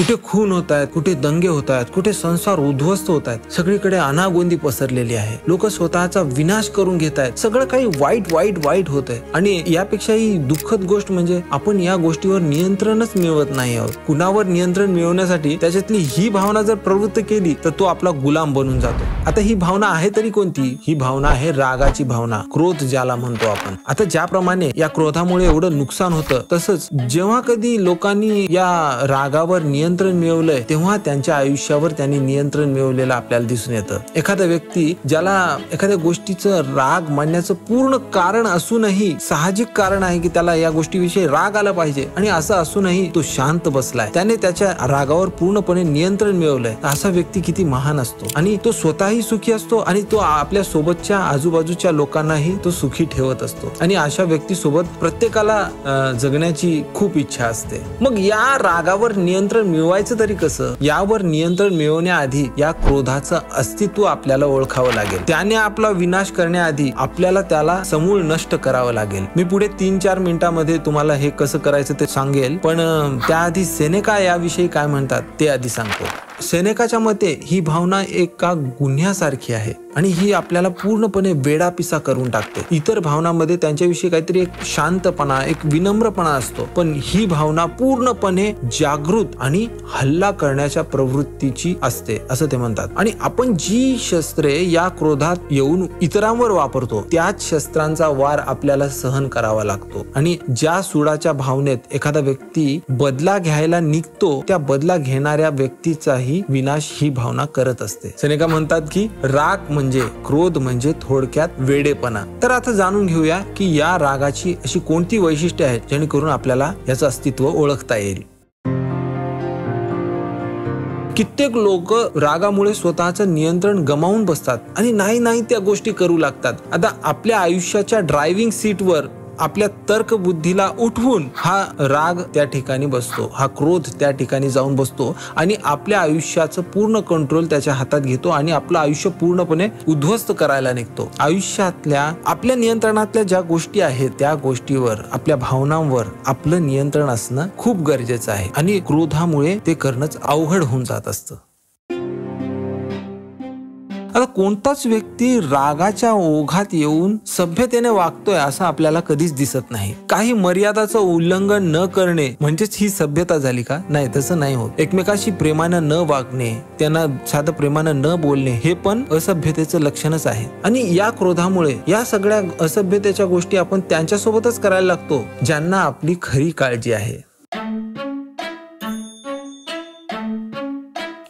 कुठे खून होत आहेत, कुठे दंगे होत आहेत, कुठे संसार उद्ध्वस्त होत आहेत, सगळीकडे अनागोंदी पसरलेली आहे, लोक स्वतःचा विनाश करून घेत आहेत, सगळं काही वाईट वाईट वाईट होत आहे. आणि यापेक्षाही दुःखद गोष्ट म्हणजे आपण या गोष्टीवर नियंत्रणच मिळवत नाही आहोत. कुणावर नियंत्रण मिळवण्यासाठी त्याच्यातली ही भावना जर प्रवृत्त केली तर तो आपला गुलाम बनून जातो. आता ही भावना आहे तरी कोणती? ही भावना आहे रागाची भावना, क्रोध ज्याला म्हणतो आपण. आता ज्याप्रमाणे या क्रोधामुळे एवढं नुकसान होतं, तसंच जेव्हा कधी लोकांनी या रागावर नियंत्रण मिळवलंय तेव्हा त्यांच्या आयुष्यावर त्यांनी नियंत्रण मिळवलेलं आपल्याला दिसून येतं. एखादा व्यक्ती ज्याला एखाद्या गोष्टीचं राग मांडण्याचं पूर्ण कारण असूनही, साहजिक कारण आहे की त्याला या गोष्टीविषयी राग आला पाहिजे, आणि असं असूनही तो शांत बसलाय, त्याने त्याच्या रागावर पूर्णपणे नियंत्रण मिळवलंय, असा व्यक्ती किती महान असतो. आणि तो स्वतःही सुखी असतो आणि तो आपल्या सोबतच्या आजूबाजूच्या लोकांनाही तो सुखी ठेवत असतो. आणि अशा व्यक्तीसोबत प्रत्येकाला जगण्याची खूप इच्छा असते. मग या रागावर नियंत्रण मिळवायचं तरी कसं? यावर नियंत्रण मिळवण्याआधी या क्रोधाचं अस्तित्व आपल्याला ओळखावं लागेल. त्याने आपला विनाश करण्याआधी आपल्याला त्याला समूळ नष्ट करावं लागेल. मी पुढे 3-4 मिनिटांमध्ये तुम्हाला हे कसं करायचं ते सांगेल, पण त्याआधी सेनेका याविषयी काय म्हणतात ते आधी सांगतो. सेनेकाच्या मते ही भावना एका गुन्ह्यासारखी आहे आणि ही आपल्याला पूर्णपणे वेडापिसा करून टाकते. इतर भावनांमध्ये त्यांच्याविषयी काहीतरी एक शांतपणा, एक विनम्रपणा असतो, पण ही भावना पूर्णपणे जागृत आणि हल्ला करण्याच्या प्रवृत्तीची असते असं ते म्हणतात. आणि आपण जी शस्त्रे या क्रोधात येऊन इतरांवर वापरतो त्याच शस्त्रांचा वार आपल्याला सहन करावा लागतो. आणि ज्या सुडाच्या भावनेत एखादा व्यक्ती बदला घ्यायला निघतो त्या बदला घेणाऱ्या व्यक्तीचाही विनाश ही भावना करत असते. सेनेका म्हणतात की राग म्हणजे, क्रोध म्हणजे थोडक्यात वेडेपणा. तर आता जाणून घेऊया की या रागाची अशी कोणती वैशिष्ट्ये आहेत जेणेकरून आपल्याला याचं अस्तित्व ओळखता येईल. कित्येक लोक रागामुळे स्वतःचं नियंत्रण गमावून बसतात आणि नाही त्या गोष्टी करू लागतात. आता आपल्या आयुष्याच्या ड्रायव्हिंग सीटवर आपल्या तर्कबुद्धीला उठवून हा राग त्या ठिकाणी बसतो, हा क्रोध त्या ठिकाणी जाऊन बसतो आणि आपल्या आयुष्याचं पूर्ण कंट्रोल त्याच्या हातात घेतो आणि आपलं आयुष्य पूर्णपणे उद्ध्वस्त करायला निघतो. आयुष्यातल्या आपल्या नियंत्रणातल्या ज्या गोष्टी आहेत त्या गोष्टीवर, आपल्या भावनांवर आपलं नियंत्रण असणं खूप गरजेचं आहे आणि क्रोधामुळे ते करणंच अवघड होऊन जात असतं. आता कोणताच व्यक्ती रागाच्या ओघात येऊन सभ्यतेने वागतोय असं आपल्याला कधीच दिसत नाही. काही मर्यादाचं उल्लंघन न करणे म्हणजेच ही सभ्यता झाली का? नाही, तसं नाही होत. एकमेकाशी प्रेमानं न वागणे, त्यांना साधं प्रेमानं न बोलणे हे पण असभ्यतेचं लक्षणच आहे. आणि या क्रोधामुळे या सगळ्या असभ्यतेच्या गोष्टी आपण त्यांच्यासोबतच करायला लागतो ज्यांना आपली खरी काळजी आहे.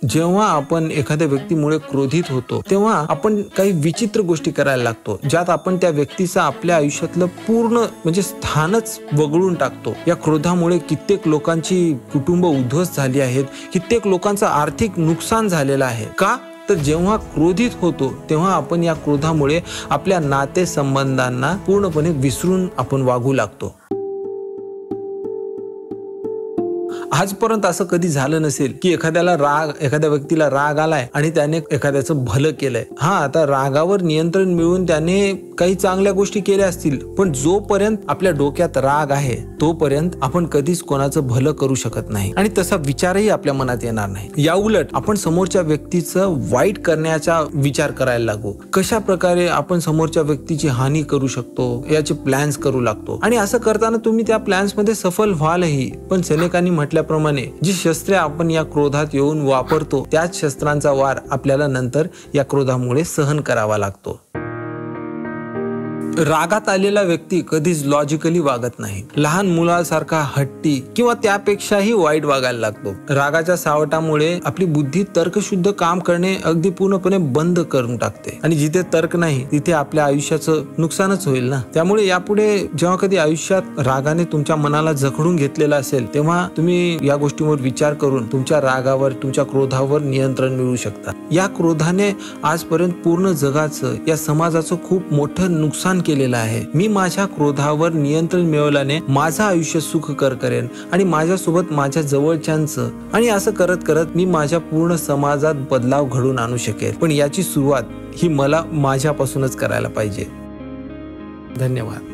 जेव्हा आपण एखाद्या व्यक्तीमुळे क्रोधित होतो तेव्हा आपण काही विचित्र गोष्टी करायला लागतो ज्यात आपण त्या व्यक्तीचं आपल्या आयुष्यातलं पूर्ण म्हणजे स्थानच वगळून टाकतो. या क्रोधामुळे कित्येक लोकांची कुटुंब उद्ध्वस्त झाली आहेत, कित्येक लोकांचं आर्थिक नुकसान झालेलं आहे. का? तर जेव्हा क्रोधित होतो तेव्हा आपण या क्रोधामुळे आपल्या नातेसंबंधांना पूर्णपणे विसरून आपण वागू लागतो. आजपर्यंत असं कधी झालं नसेल की एखाद्या व्यक्तीला राग आलाय आणि त्याने एखाद्याचं भलं केलंय. आता रागावर नियंत्रण मिळवून त्याने काही चांगल्या गोष्टी केल्या असतील, पण जोपर्यंत आपल्या डोक्यात राग आहे तोपर्यंत आपण कधीच कोणाचं भलं करू शकत नाही आणि तसा विचारही आपल्या मनात येणार नाही. या उलट आपण समोरच्या व्यक्तीचं वाईट करण्याचा विचार करायला लागू. कशा प्रकारे आपण समोरच्या व्यक्तीची हानी करू शकतो याचे प्लॅन्स करू लागतो आणि असं करताना तुम्ही त्या प्लॅन्स मध्ये सफल व्हालही. पण सेनेकांनी म्हटल्याप्रमाणे जी शस्त्रे आपण या क्रोधात येऊन वापरतो त्याच शस्त्रांचा वार आपल्याला नंतर या क्रोधामुळे सहन करावा लागतो. रागात आलेला व्यक्ती कधीच लॉजिकली वागत नाही. लहान मुलासारखा हट्टी किंवा त्यापेक्षाही वाईट वागायला लागतो. रागाच्या सावटामुळे आपली बुद्धी तर्कशुद्ध काम करणे अगदी पूर्णपणे बंद करून टाकते आणि जिथे तर्क नाही तिथे आपल्या आयुष्याचं नुकसानच होईल ना. त्यामुळे यापुढे जेव्हा कधी आयुष्यात रागाने तुमच्या मनाला जखडून घेतलेलं असेल तेव्हा तुम्ही या गोष्टींवर विचार करून तुमच्या रागावर, तुमच्या क्रोधावर नियंत्रण मिळवू शकता. या क्रोधाने आजपर्यंत पूर्ण जगाचं, या समाजाचं खूप मोठं नुकसान केलेलं आहे. मी माझ्या क्रोधावर नियंत्रण मिळवल्याने माझं आयुष्य सुखकर करेन आणि माझ्यासोबत माझ्या जवळच्यांचं, आणि असं करत करत मी माझ्या पूर्ण समाजात बदलाव घडवून आणू शकेल. पण याची सुरुवात ही मला माझ्यापासूनच करायला पाहिजे. धन्यवाद.